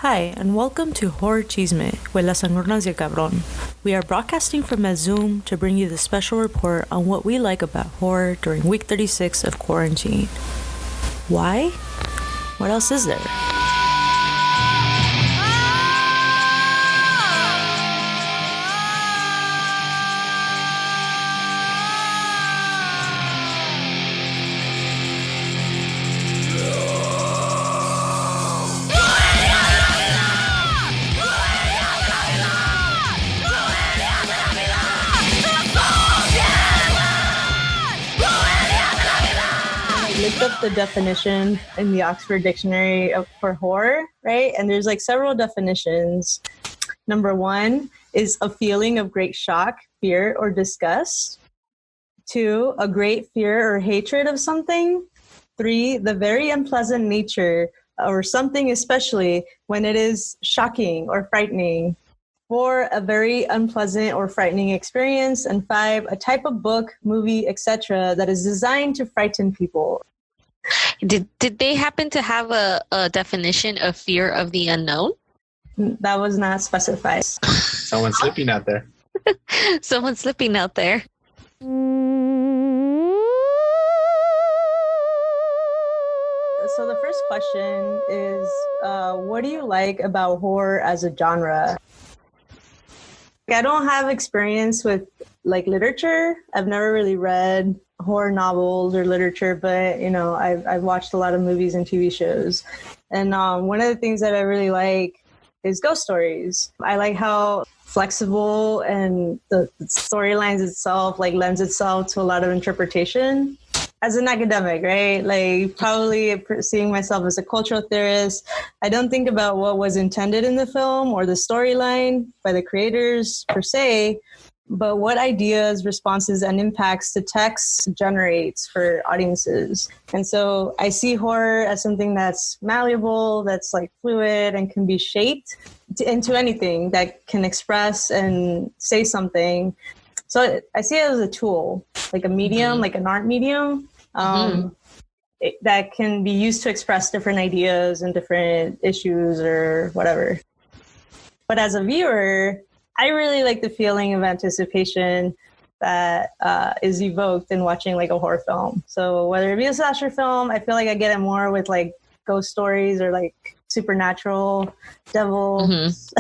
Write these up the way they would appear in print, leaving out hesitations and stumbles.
Hi, and welcome to Horror Chismes, with las angurnas y el cabrón. We are broadcasting from a Zoom to bring you the special report on what we like about horror during week 36 of quarantine. Why? What else is there? Looked up the definition in the Oxford Dictionary for horror, right? And there's like several definitions. Number one is a feeling of great shock, fear, or disgust. 2, a great fear or hatred of something. 3, the very unpleasant nature or something, especially when it is shocking or frightening. 4, a very unpleasant or frightening experience. And 5, a type of book, movie, etc. that is designed to frighten people. Did they happen to have a definition of fear of the unknown? That was not specified. Someone's slipping out there. Someone's slipping out there. So the first question is, what do you like about horror as a genre? I don't have experience with like literature. I've never really read horror novels or literature, but you know, I've watched a lot of movies and TV shows. And one of the things that I really like is ghost stories. I like how flexible and the storylines itself like lends itself to a lot of interpretation. As an academic, right? Like probably seeing myself as a cultural theorist, I don't think about what was intended in the film or the storyline by the creators per se, but what ideas, responses, and impacts the text generates for audiences. And so I see horror as something that's malleable, that's like fluid and can be shaped into anything that can express and say something. So I see it as a tool, like a medium, like an art medium, that can be used to express different ideas and different issues or whatever. But as a viewer, I really like the feeling of anticipation that is evoked in watching like a horror film. So whether it be a slasher film, I feel like I get it more with like ghost stories or like supernatural devils.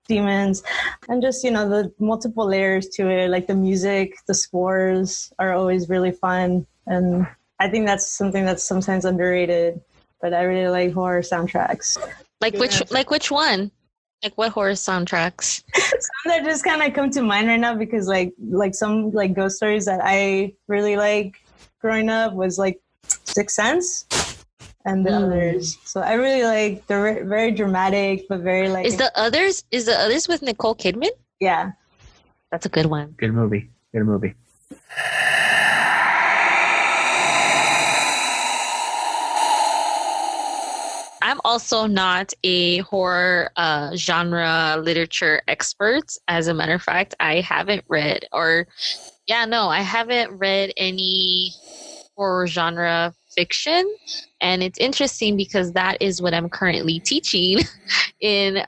Demons, and just, you know, the multiple layers to it, like the music, the scores are always really fun, and I think that's something that's sometimes underrated, but I really like horror soundtracks. Like which one? Like what horror soundtracks? Some that just kind of come to mind right now because like some like ghost stories that I really like growing up was like Sixth Sense. And the others. So I really like, they're very dramatic, but very like... Is the others with Nicole Kidman? Yeah. That's a good one. Good movie. I'm also not a horror genre literature expert. As a matter of fact, I haven't read any horror genre fiction. And it's interesting because that is what I'm currently teaching in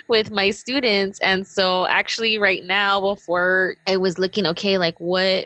with my students. And so actually right now, before I was looking, okay, like what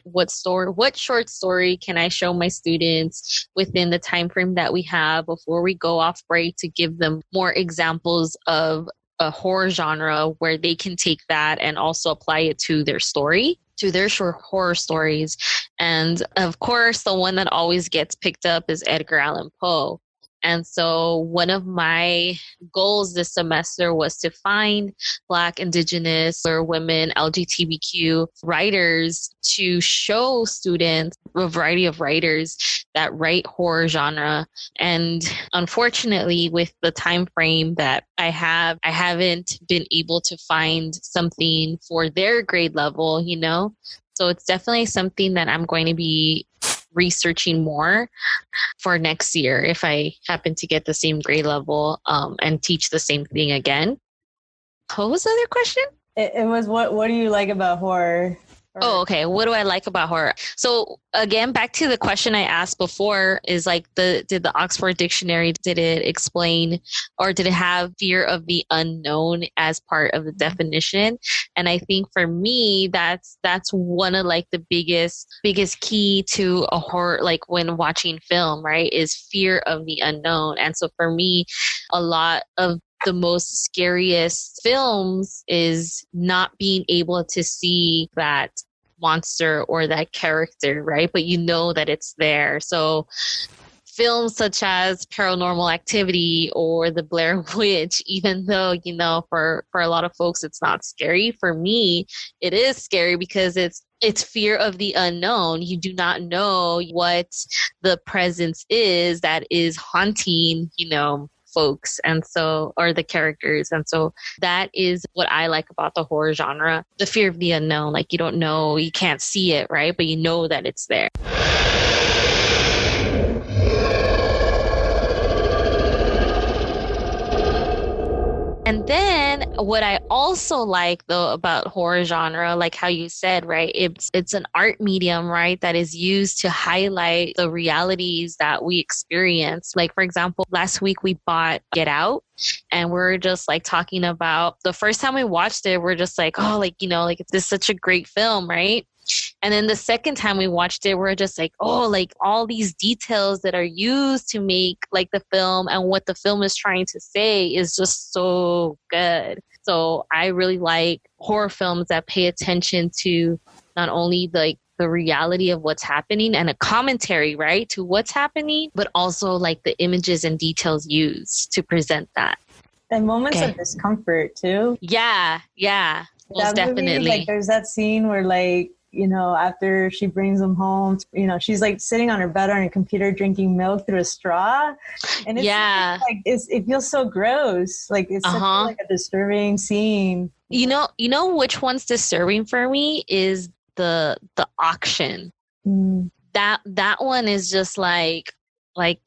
short story can I show my students within the time frame that we have before we go off break to give them more examples of a horror genre where they can take that and also apply it to their story, to their short horror stories. And of course, the one that always gets picked up is Edgar Allan Poe. And so one of my goals this semester was to find Black, Indigenous, or women, LGBTQ writers to show students a variety of writers that write horror genre. And unfortunately, with the time frame that I haven't been able to find something for their grade level, you know? So it's definitely something that I'm going to be researching more for next year if I happen to get the same grade level and teach the same thing again. What was the other question? It was what do you like about horror? Oh, okay. What do I like about horror? So again, back to the question I asked before is like did the Oxford Dictionary, did it explain or did it have fear of the unknown as part of the definition? And I think for me, that's one of like the biggest key to a horror, like when watching film, right, is fear of the unknown. And so for me, a lot of the most scariest films is not being able to see that monster or that character, right? But you know that it's there. So films such as Paranormal Activity or The Blair Witch, even though, you know, for a lot of folks it's not scary, for me it is scary because it's fear of the unknown. You do not know what the presence is that is haunting, you know, folks, and so, or the characters. And so that is what I like about the horror genre, the fear of the unknown. Like you don't know, you can't see it, right? But you know that it's there. And then what I also like though about horror genre, like how you said, right, it's an art medium, right, that is used to highlight the realities that we experience. Like, for example, last week we bought Get Out, and we're just like talking about the first time we watched it, we're just like, oh, like, you know, like this is such a great film, right? And then the second time we watched it, we're just like, oh, like all these details that are used to make like the film and what the film is trying to say is just so good. So I really like horror films that pay attention to not only like the reality of what's happening and a commentary, right, to what's happening, but also like the images and details used to present that. And moments of discomfort too. Yeah, most that movie, definitely. like there's that scene where like, you know, after she brings him home, you know, she's like sitting on her bed on her computer drinking milk through a straw. And it's like it feels so gross. Like it's such like a disturbing scene. You know which one's disturbing for me is the auction. That one is just like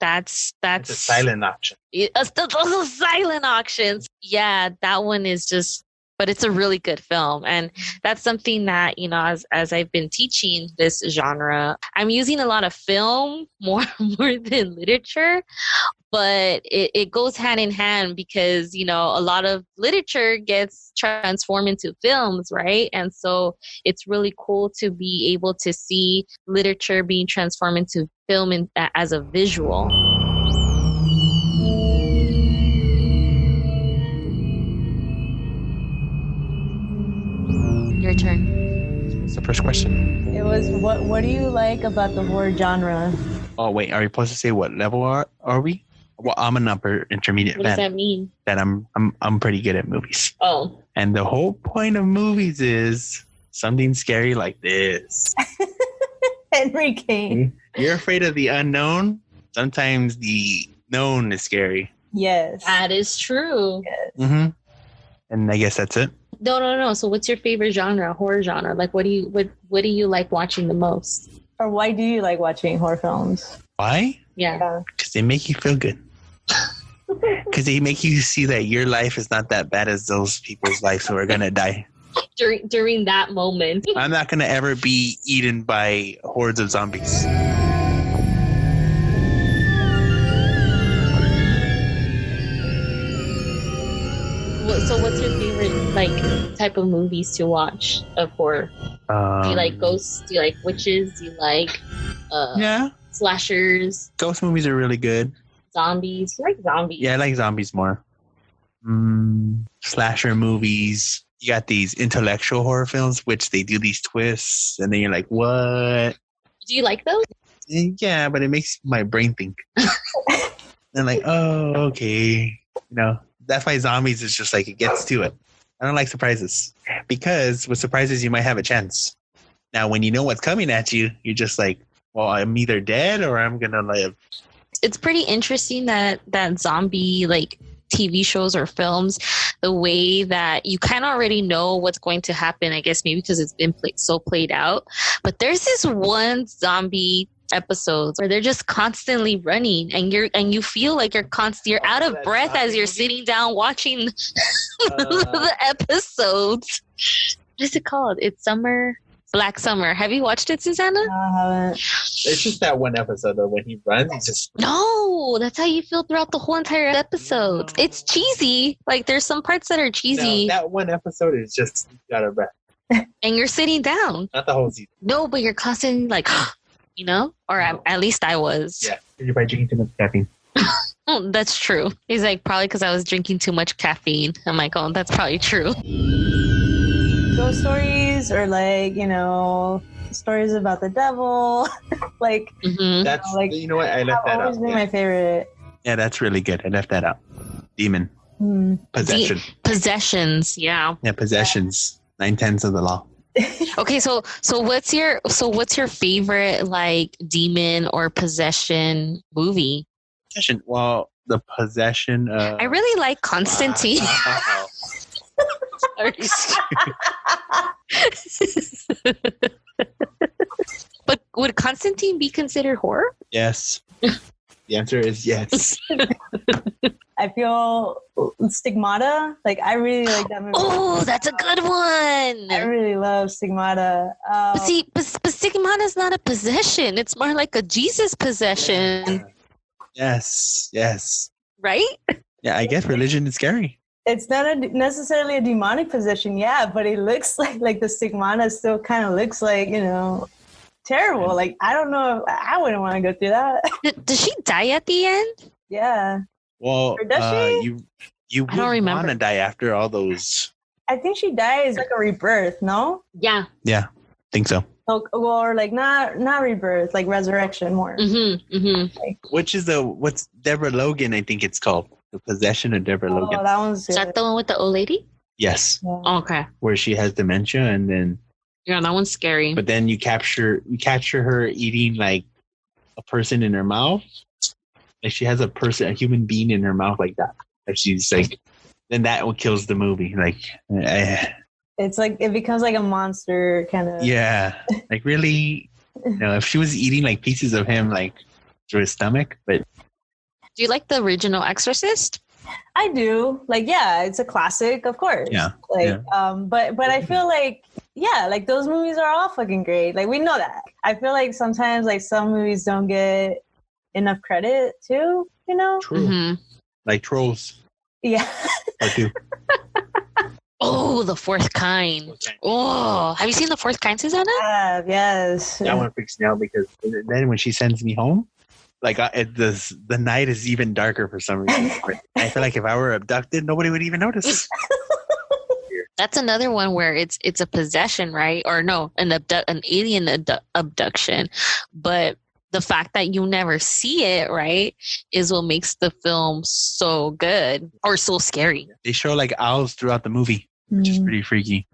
that's it's a silent auction. Those are silent auctions. Yeah, that one is just, but it's a really good film. And that's something that, you know, as I've been teaching this genre, I'm using a lot of film more than literature, but it goes hand in hand because, you know, a lot of literature gets transformed into films, right? And so it's really cool to be able to see literature being transformed into film as a visual. Your turn. What's the first question? It was what do you like about the horror genre? Oh wait, are we supposed to say what level are we? Well, I'm an upper intermediate. What does that mean? That I'm pretty good at movies. Oh. And the whole point of movies is something scary like this. Henry Kane. You're afraid of the unknown. Sometimes the known is scary. Yes. That is true. Yes. Mm-hmm. And I guess that's it. No. So what's your favorite genre, horror genre? Like what do you like watching the most? Or why do you like watching horror films? Why? Yeah. Because they make you feel good. Because they make you see that your life is not that bad as those people's lives who are going to die. During that moment. I'm not going to ever be eaten by hordes of zombies. So what's your favorite like type of movies to watch of horror? Do you like ghosts? Do you like witches? Do you like slashers? Ghost movies are really good. Zombies? You like zombies? Yeah, I like zombies more. Slasher movies. You got these intellectual horror films, which they do these twists, and then you're like, what? Do you like those? Yeah, but it makes my brain think. And like, oh, okay. You know, that's why zombies is just like, it gets to it. I don't like surprises. Because with surprises, you might have a chance. Now, when you know what's coming at you, you're just like, well, I'm either dead or I'm going to live. It's pretty interesting that zombie like TV shows or films, the way that you kind of already know what's going to happen, I guess maybe because it's been played out. But there's this one zombie episodes where they're just constantly running and you feel like you're out of breath as you're sitting down watching the episodes. What is it called? It's Summer Black Summer. Have you watched it, Susanna? No, I haven't. It's just that one episode though when he runs, he's just No, that's how you feel throughout the whole entire episode. No. It's cheesy. Like there's some parts that are cheesy, no, that one episode is just got a breath. and you're sitting down. Not the whole season. No, but you're constantly like, you know, or at least I was. Yeah, you're probably drinking too much caffeine. Oh, that's true. He's like, probably because I was drinking too much caffeine. I'm like, oh, that's probably true. Ghost stories or like, you know, stories about the devil. Like, Hmm. That's like, you know what I left have that always out. been Yeah. my favorite. Yeah, that's really good. I left that out. Demon Hmm. possession. Possessions, yeah. Yeah, possessions. 9/10 of the law. Okay, so what's your favorite like demon or possession movie? Possession. Well, the possession. I really like Constantine. Wow. But would Constantine be considered horror? Yes. The answer is yes. I feel Stigmata. Like, I really like that movie. Oh, that's a good one. I really love Stigmata. But see, but Stigmata is not a possession. It's more like a Jesus possession, Yes. Yes. right? Yeah, I guess religion is scary. It's not necessarily a demonic possession, yeah, but it looks like the Stigmata still kind of looks like, you know, terrible. Like, I don't know. I wouldn't want to go through that. Does she die at the end? Yeah. Well, Or does she? you I don't would remember. want to die after all those. I think she dies like a rebirth, no? Yeah. Yeah, think so. Or like not rebirth, like resurrection more. Mm-hmm. Mm-hmm. Which is what's Deborah Logan? I think it's called the possession of Deborah Oh, Logan. that one's Is good. that the one with the old lady? Yes, Yeah. Okay. where she has dementia, and then Yeah, that one's scary. but then you capture her eating like a person in her mouth. Like she has a human being in her mouth like that. Like she's like, then that one kills the movie. Like, It's like it becomes like a monster kind of. yeah, like really, if she was eating like pieces of him like through his stomach, but Do you like the original Exorcist? I do. Like, yeah, it's a classic, of course. Yeah, Like, but I feel like, yeah, like those movies are all fucking great. Like, we know that. I feel like sometimes like some movies don't get enough credit too, you know? true. Mm-hmm. Like Trolls Yeah. or two. Oh, The Fourth Kind. Oh, have you seen The Fourth Kind, Susanna? Yes. That one freaks me out because then when she sends me home, like the night is even darker for some reason. I feel like if I were abducted, nobody would even notice. That's another one where it's a possession, right? Or no, an alien abduction. But the fact that you never see it, right, is what makes the film so good or so scary. They show like owls throughout the movie, which is pretty freaky.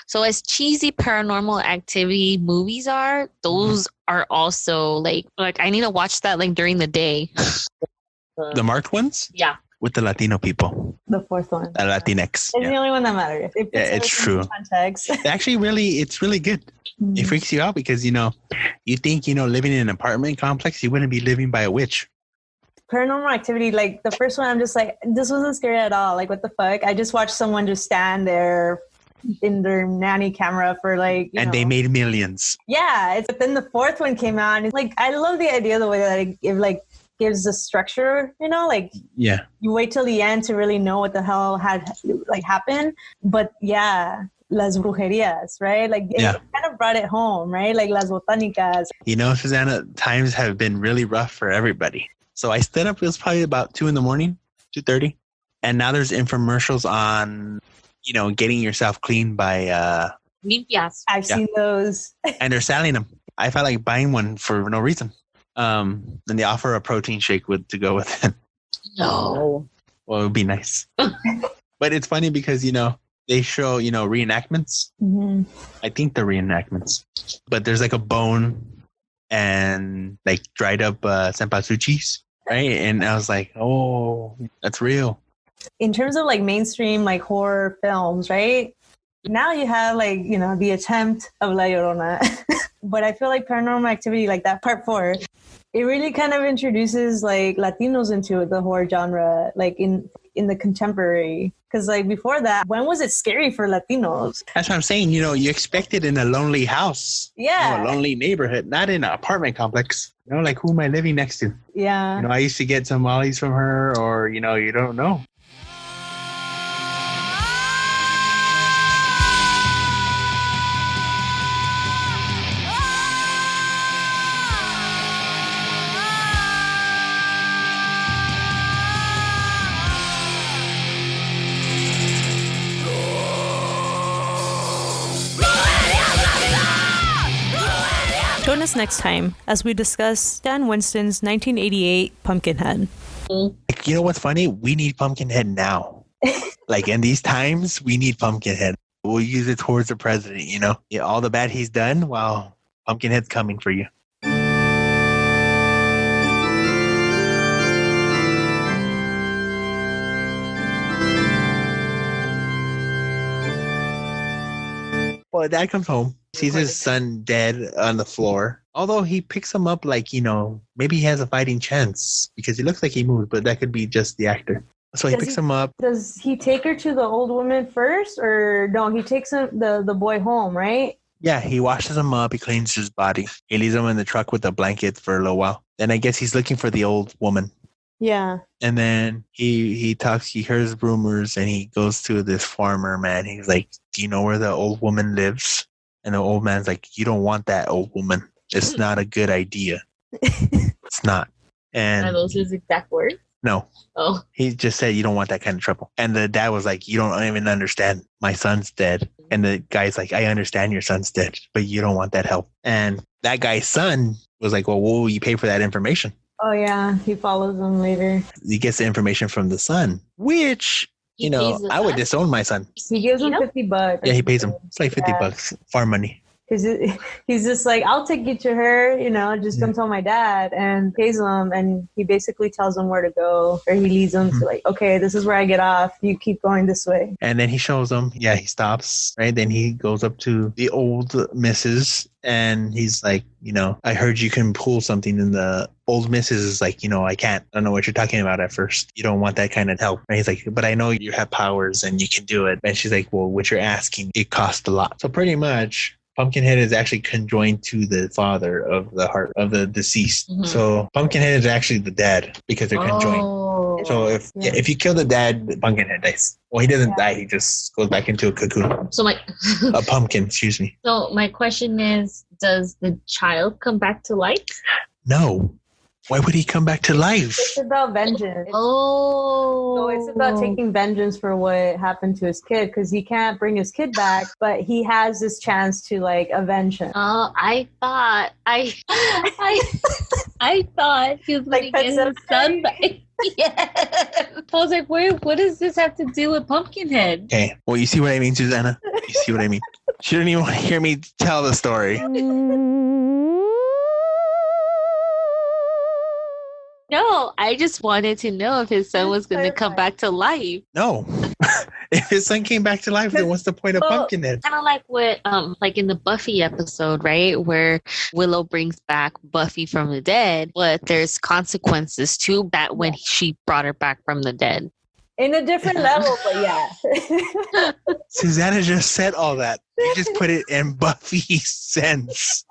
So as cheesy paranormal activity movies are, those are also like I need to watch that like during the day. The marked ones Yeah. with the Latino people, The fourth one. the Latinx. It's the only one that matters. It puts Yeah, it's everything in true. Context. Actually, it's really good. It freaks you out because you think living in an apartment complex, you wouldn't be living by a witch. Paranormal Activity, like the first one, I'm just like, this wasn't scary at all. Like, what the fuck? I just watched someone just stand there in their nanny camera for like, you And know. they made millions. Yeah, but then the fourth one came out, and it's like, I love the idea of the way that it like gives the structure. Like Yeah. you wait till the end to really know what the hell had like happened. But yeah, las brujerías, right? Like it kind of brought it home, right? Like las botánicas. Susanna, times have been really rough for everybody. So I stood up, it was probably about 2 a.m, 2:30. And now there's infomercials on, getting yourself clean by, Limpias. I've seen those. and they're selling them. I felt like buying one for no reason. And they offer a protein shake to go with it. No. Well, it would be nice. But it's funny because, they show, reenactments. Mm-hmm. I think they're reenactments. But there's like a bone and like dried up cempasúchil, right? And I was like, oh, that's real. In terms of like mainstream like horror films, right? Now you have like, the attempt of La Llorona. But I feel like Paranormal Activity, like that part 4, it really kind of introduces like Latinos into the horror genre. Like in in the contemporary? Because like before that, when was it scary for Latinos? That's what I'm saying. You know, you expect it in a lonely house. Yeah. You know, a lonely neighborhood, not in an apartment complex. You know, like who am I living next to? Yeah. You know, I used to get tamales from her, or, you know, you don't know. Join us next time as we discuss Stan Winston's 1988 Pumpkinhead. Like, you know what's funny? We need Pumpkinhead now. Like in these times, we need Pumpkinhead. We'll use it towards the president, you know? Yeah, all the bad he's done, well, Pumpkinhead's coming for you. Well, dad comes home, sees his son dead on the floor. Although he picks him up like, you know, maybe he has a fighting chance because he looks like he moved, but that could be just the actor. So he picks him up. Does he take her to the old woman first, or no? He takes the boy home, right? Yeah, he washes him up. He cleans his body. He leaves him in the truck with a blanket for a little while. Then I guess he's looking for the old woman. Yeah. And then he talks, he hears rumors, and he goes to this farmer, man. He's like, do you know where the old woman lives? And the old man's like, you don't want that old woman. It's not a good idea. It's not. And are those his exact words? No. Oh. He just said, you don't want that kind of trouble. And the dad was like, you don't even understand. My son's dead. And the guy's like, I understand your son's dead, but you don't want that help. And that guy's son was like, well, what will you pay for that information? Oh, yeah. He follows him later. He gets the information from the son, which, you know, I would disown my son. He gives him $50. Yeah, he pays him. It's like $50. Farm money. Because he's just like, I'll take you to her, you know, just come tell my dad, and pays him. And he basically tells him where to go, or he leads him to like, okay, this is where I get off. You keep going this way. And then he shows him. Yeah, he stops. Right. Then he goes up to the old missus and he's like, you know, I heard you can pull something. And the old missus is like, you know, I can't. I don't know what you're talking about at first. You don't want that kind of help. And he's like, but I know you have powers and you can do it. And she's like, well, what you're asking, it costs a lot. So pretty much, Pumpkinhead is actually conjoined to the father of the heart of the deceased. Mm-hmm. So Pumpkinhead is actually the dad because they're conjoined. So if you kill the dad, Pumpkinhead dies. Well, he doesn't die. He just goes back into a cocoon. So a pumpkin, excuse me. So my question is, does the child come back to life? No. Why would he come back to life? It's about vengeance. So it's about taking vengeance for what happened to his kid, because he can't bring his kid back, but he has this chance to like avenge him. Oh, I thought I thought he was like get his son back. Yeah. I was like, what does this have to do with Pumpkinhead? Okay. Well, you see what I mean, Susanna? You see what I mean? She didn't even want to hear me tell the story. No, I just wanted to know if his son was going to come back to life. No. If his son came back to life, then what's the point of Pumpkinhead? Kind of like what, like in the Buffy episode, right? Where Willow brings back Buffy from the dead, but there's consequences to that when she brought her back from the dead. In a different level, but yeah. Susanna just said all that. You just put it in Buffy's sense.